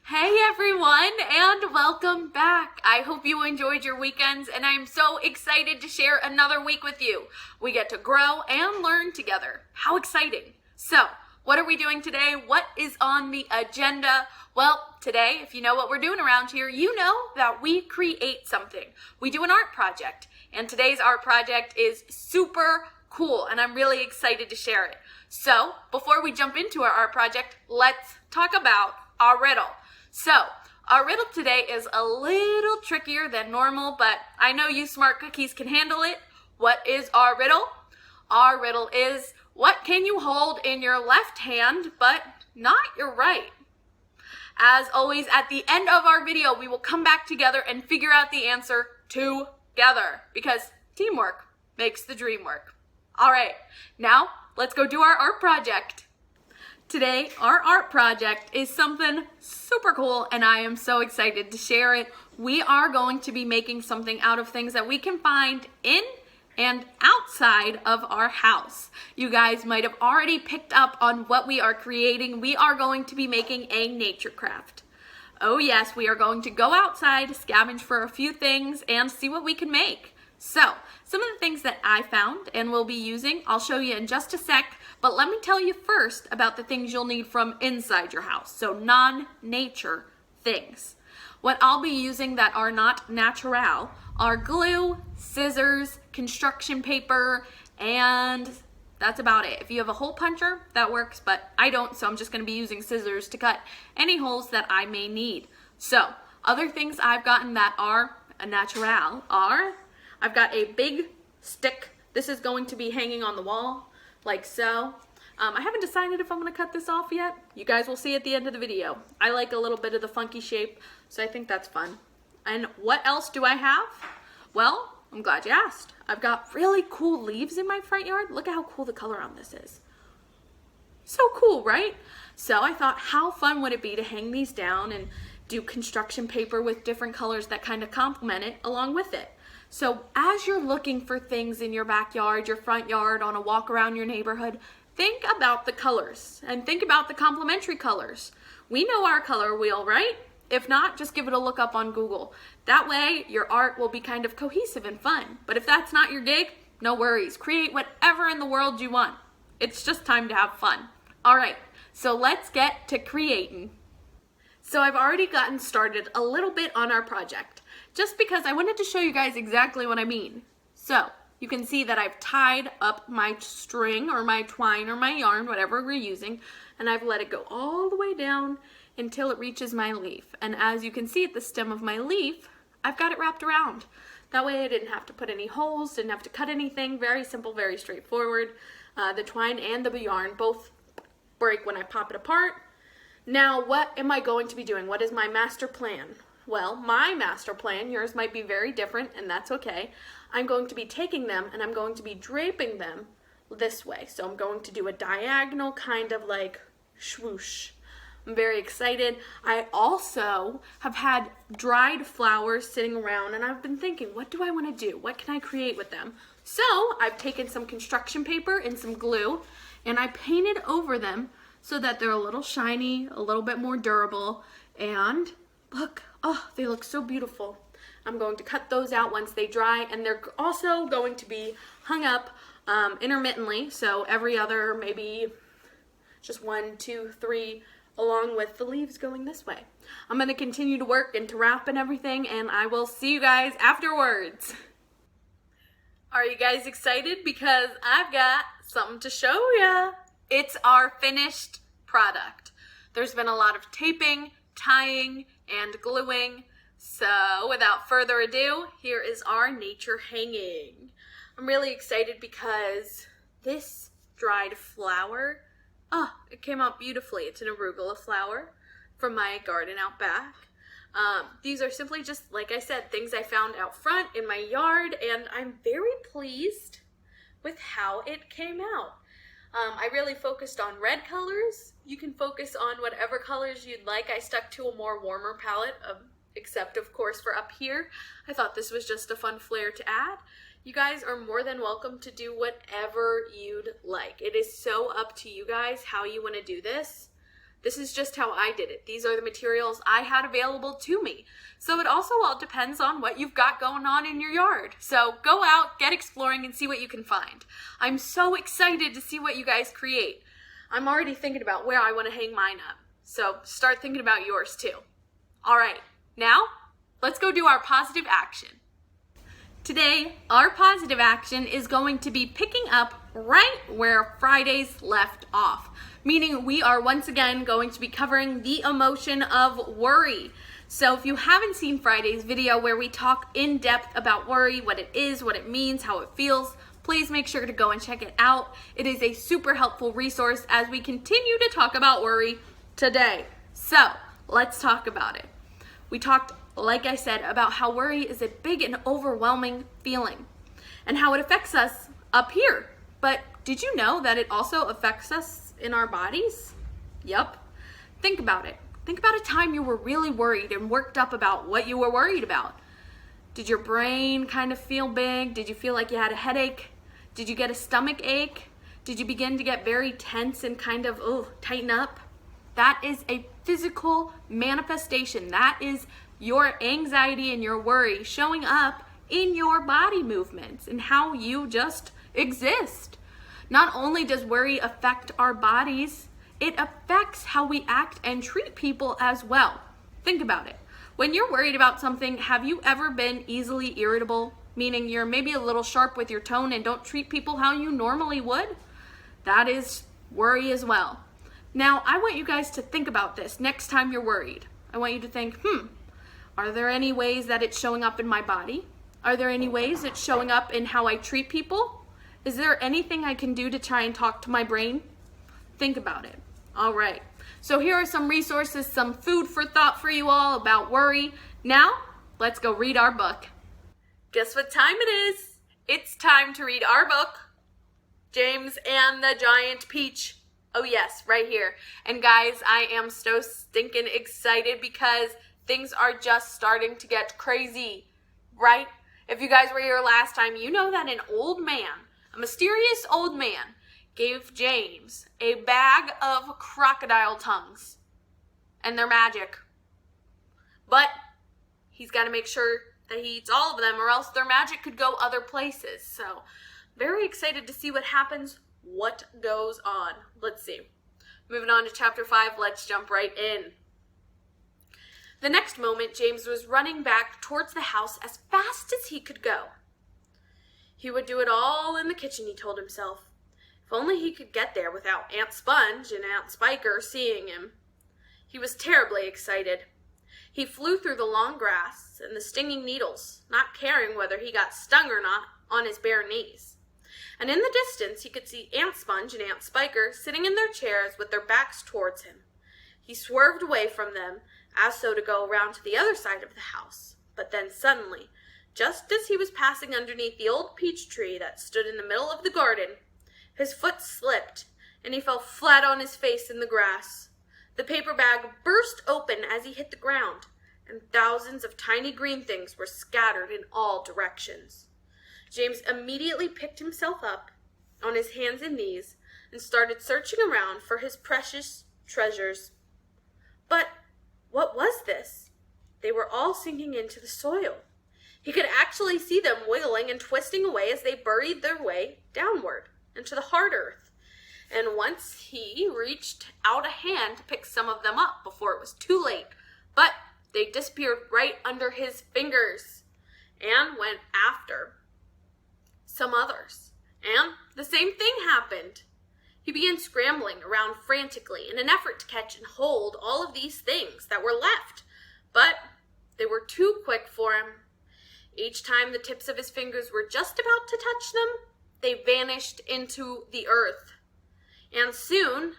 Hey everyone, and welcome back. I hope you enjoyed your weekends, and I'm so excited to share another week with you. We get to grow and learn together. How exciting. So, what are we doing today? What is on the agenda? Well, today, if you know what we're doing around here, you know that we create something. We do an art project, and today's art project is super cool, and I'm really excited to share it. So, before we jump into our art project, let's talk about our riddle. So, our riddle today is a little trickier than normal, but I know you smart cookies can handle it. What is our riddle? Our riddle is, what can you hold in your left hand, but not your right? As always, at the end of our video, we will come back together and figure out the answer together, because teamwork makes the dream work. All right, now let's go do our art project. Today, our art project is something super cool, and I am so excited to share it. We are going to be making something out of things that we can find in and outside of our house. You guys might have already picked up on what we are creating. We are going to be making a nature craft. Oh yes, we are going to go outside, scavenge for a few things, and see what we can make. So, some of the things that I found and will be using, I'll show you in just a sec, but let me tell you first about the things you'll need from inside your house, so non-nature things. What I'll be using that are not natural are glue, scissors, construction paper, and that's about it. If you have a hole puncher, that works, but I don't, so I'm just going to be using scissors to cut any holes that I may need. So, other things I've gotten that are natural are, I've got a big stick. This is going to be hanging on the wall, like so. I haven't decided if I'm going to cut this off yet. You guys will see at the end of the video. I like a little bit of the funky shape, so I think that's fun. And what else do I have? Well, I'm glad you asked. I've got really cool leaves in my front yard. Look at how cool the color on this is. So cool, right? So I thought, how fun would it be to hang these down and do construction paper with different colors that kind of complement it along with it. So as you're looking for things in your backyard, your front yard, on a walk around your neighborhood, think about the colors and think about the complementary colors. We know our color wheel, right? If not, just give it a look up on Google. That way, your art will be kind of cohesive and fun. But if that's not your gig, no worries. Create whatever in the world you want. It's just time to have fun. All right, so let's get to creating. So I've already gotten started a little bit on our project, just because I wanted to show you guys exactly what I mean. So you can see that I've tied up my string or my twine or my yarn, whatever we're using, and I've let it go all the way down until it reaches my leaf. And as you can see at the stem of my leaf, I've got it wrapped around. That way I didn't have to put any holes, didn't have to cut anything. Very simple, very straightforward. The twine and the yarn both break when I pop it apart. Now, what am I going to be doing? What is my master plan? Well, my master plan, yours might be very different, and that's okay. I'm going to be taking them and I'm going to be draping them this way. So I'm going to do a diagonal kind of like swoosh. I'm very excited. I also have had dried flowers sitting around, and I've been thinking, what do I want to do? What can I create with them? So I've taken some construction paper and some glue, and I painted over them so that they're a little shiny, a little bit more durable, and look, oh, they look so beautiful. I'm going to cut those out once they dry, and they're also going to be hung up intermittently, so every other, maybe just 1, 2, 3, along with the leaves going this way. I'm going to continue to work and to wrap and everything, and I will see you guys afterwards. Are you guys excited? Because I've got something to show ya. It's our finished product. There's been a lot of taping, tying, and gluing. So without further ado, here is our nature hanging. I'm really excited because this dried flower, it came out beautifully. It's an arugula flower from my garden out back. These are simply just, like I said, things I found out front in my yard, and I'm very pleased with how it came out. I really focused on red colors. You can focus on whatever colors you'd like. I stuck to a more warmer palette, except of course for up here. I thought this was just a fun flair to add. You guys are more than welcome to do whatever you'd like. It is so up to you guys how you want to do this. This is just how I did it. These are the materials I had available to me. So it also all depends on what you've got going on in your yard. So go out, get exploring, and see what you can find. I'm so excited to see what you guys create. I'm already thinking about where I want to hang mine up. So start thinking about yours too. All right, now let's go do our positive action. Today, our positive action is going to be picking up right where Friday's left off, meaning we are once again going to be covering the emotion of worry. So if you haven't seen Friday's video where we talk in depth about worry, what it is, what it means, how it feels, please make sure to go and check it out. It is a super helpful resource as we continue to talk about worry today. So let's talk about it. We talked, like I said, about how worry is a big and overwhelming feeling and how it affects us up here. But did you know that it also affects us in our bodies? Yep. Think about it. Think about a time you were really worried and worked up about what you were worried about. Did your brain kind of feel big? Did you feel like you had a headache? Did you get a stomach ache? Did you begin to get very tense and kind of tighten up? That is a physical manifestation. That is your anxiety and your worry showing up in your body movements and how you just exist. Not only does worry affect our bodies, it affects how we act and treat people as well. Think about it. When you're worried about something, have you ever been easily irritable? Meaning you're maybe a little sharp with your tone and don't treat people how you normally would? That is worry as well. Now, I want you guys to think about this next time you're worried. I want you to think, are there any ways that it's showing up in my body? Are there any ways it's showing up in how I treat people? Is there anything I can do to try and talk to my brain? Think about it. All right. So here are some resources, some food for thought for you all about worry. Now, let's go read our book. Guess what time it is? It's time to read our book, James and the Giant Peach. Oh yes, right here. And guys, I am so stinking excited because things are just starting to get crazy, right? If you guys were here last time, you know that an old man, a mysterious old man, gave James a bag of crocodile tongues. And they're magic. But he's got to make sure that he eats all of them or else their magic could go other places. So, very excited to see what happens. What goes on? Let's see. Moving on to chapter 5, let's jump right in. The next moment, James was running back towards the house as fast as he could go. He would do it all in the kitchen, he told himself. If only he could get there without Aunt Sponge and Aunt Spiker seeing him. He was terribly excited. He flew through the long grass and the stinging needles, not caring whether he got stung or not, on his bare knees. And in the distance he could see Aunt Sponge and Aunt Spiker sitting in their chairs with their backs towards him. He swerved away from them, as so to go around to the other side of the house. But then suddenly, just as he was passing underneath the old peach tree that stood in the middle of the garden, his foot slipped, and he fell flat on his face in the grass. The paper bag burst open as he hit the ground, and thousands of tiny green things were scattered in all directions. James immediately picked himself up on his hands and knees and started searching around for his precious treasures. But what was this? They were all sinking into the soil. He could actually see them wiggling and twisting away as they buried their way downward into the hard earth. And once he reached out a hand to pick some of them up before it was too late, but they disappeared right under his fingers and went after some others. And the same thing happened. He began scrambling around frantically in an effort to catch and hold all of these things that were left, but they were too quick for him. Each time the tips of his fingers were just about to touch them, they vanished into the earth. And soon,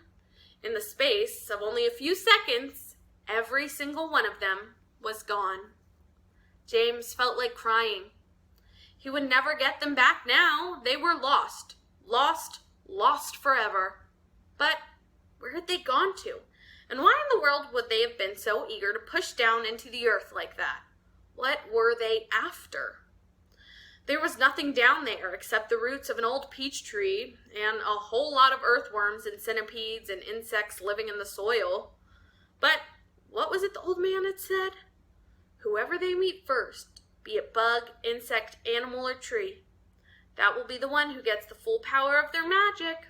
in the space of only a few seconds, every single one of them was gone. James felt like crying. He would never get them back now. They were lost. Lost forever. But where had they gone to? And why in the world would they have been so eager to push down into the earth like that? What were they after? There was nothing down there except the roots of an old peach tree and a whole lot of earthworms and centipedes and insects living in the soil. But what was it the old man had said? Whoever they meet first, be it bug, insect, animal, or tree, that will be the one who gets the full power of their magic.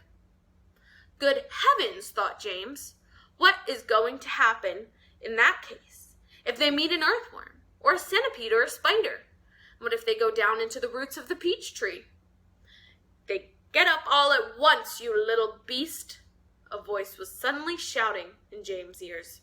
Good heavens, thought James. What is going to happen in that case if they meet an earthworm, or a centipede, or a spider? What if they go down into the roots of the peach tree? They get up all at once, you little beast! A voice was suddenly shouting in James' ears.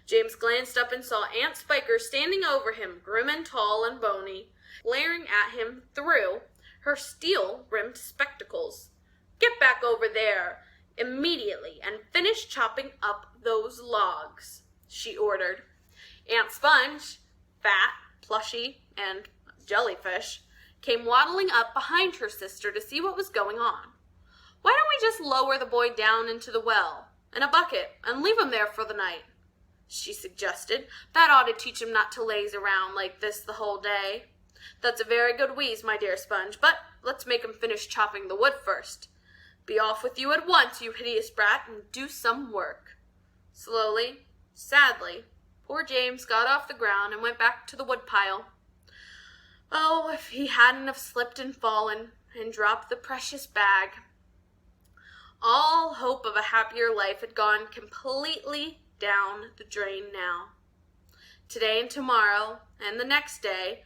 James glanced up and saw Aunt Spiker standing over him, grim and tall and bony, glaring at him through her steel-rimmed spectacles. Get back over there immediately and finish chopping up those logs, she ordered. Aunt Sponge, fat, plushy, and jellyfish, came waddling up behind her sister to see what was going on. Why don't we just lower the boy down into the well in a bucket and leave him there for the night? She suggested. That ought to teach him not to laze around like this the whole day. That's a very good wheeze, my dear Sponge, but let's make him finish chopping the wood first. Be off with you at once, you hideous brat, and do some work. Slowly, sadly, poor James got off the ground and went back to the woodpile. Oh, if he hadn't have slipped and fallen and dropped the precious bag. All hope of a happier life had gone completely down the drain now. Today and tomorrow and the next day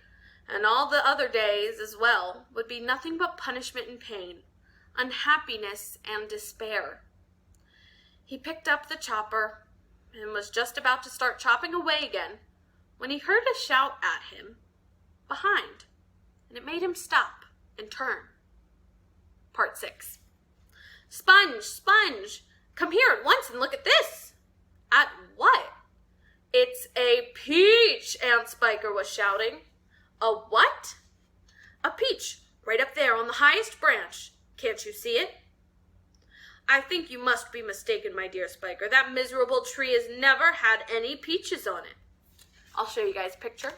and all the other days as well would be nothing but punishment and pain, unhappiness and despair. He picked up the chopper and was just about to start chopping away again when he heard a shout at him behind, and it made him stop and turn. Part 6. Sponge, Sponge, come here at once and look at this. At what? It's a peach, Aunt Spiker was shouting. A what? A peach, right up there on the highest branch. Can't you see it? I think you must be mistaken, my dear Spiker. That miserable tree has never had any peaches on it. I'll show you guys a picture.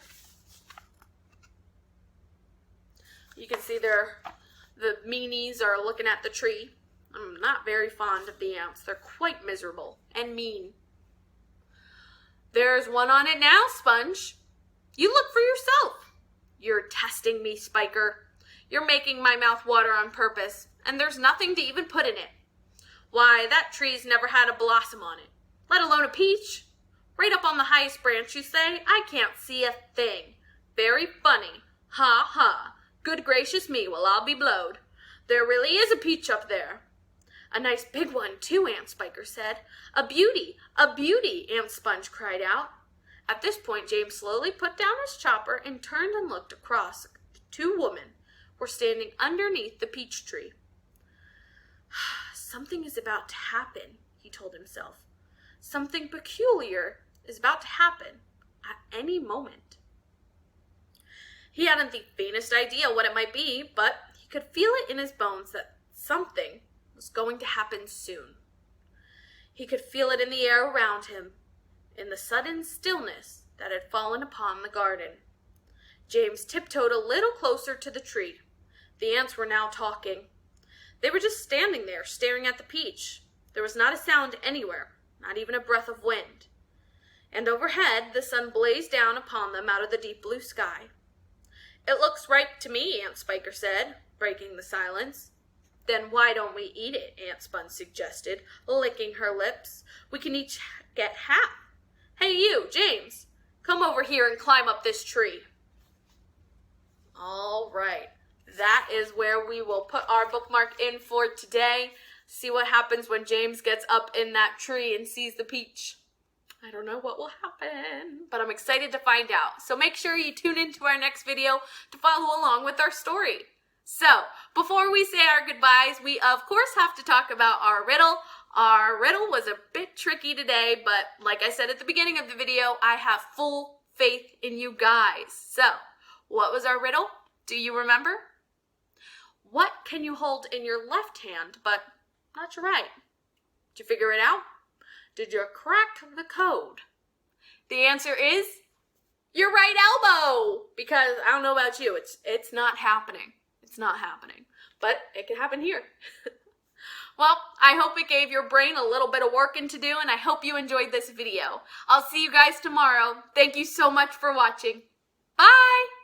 You can see the meanies are looking at the tree. I'm not very fond of the ants. They're quite miserable and mean. There's one on it now, Sponge. You look for yourself. You're testing me, Spiker. You're making my mouth water on purpose, and there's nothing to even put in it. Why, that tree's never had a blossom on it, let alone a peach. Right up on the highest branch, you say? I can't see a thing. Very funny. Ha ha. Good gracious me, well, I'll be blowed. There really is a peach up there. A nice big one, too, Aunt Spiker said. A beauty, Aunt Sponge cried out. At this point, James slowly put down his chopper and turned and looked across. Two women were standing underneath the peach tree. Something is about to happen, he told himself. Something peculiar is about to happen at any moment. He hadn't the faintest idea what it might be, but he could feel it in his bones that something was going to happen soon. He could feel it in the air around him, in the sudden stillness that had fallen upon the garden. James tiptoed a little closer to the tree. The ants were now talking. They were just standing there, staring at the peach. There was not a sound anywhere, not even a breath of wind. And overhead, the sun blazed down upon them out of the deep blue sky. It looks ripe to me, Aunt Spiker said, breaking the silence. Then why don't we eat it, Aunt Sponge suggested, licking her lips. We can each get half. Hey you, James, come over here and climb up this tree. All right, that is where we will put our bookmark in for today. See what happens when James gets up in that tree and sees the peach. I don't know what will happen, but I'm excited to find out. So make sure you tune into our next video to follow along with our story. So, before we say our goodbyes, we of course have to talk about our riddle. Our riddle was a bit tricky today, but like I said at the beginning of the video, I have full faith in you guys. So, what was our riddle? Do you remember? What can you hold in your left hand, but not your right? Did you figure it out? Did you crack the code? The answer is your right elbow, because I don't know about you, it's not happening. It's not happening, but it can happen here. Well, I hope it gave your brain a little bit of working to do, and I hope you enjoyed this video. I'll see you guys tomorrow. Thank you so much for watching. Bye!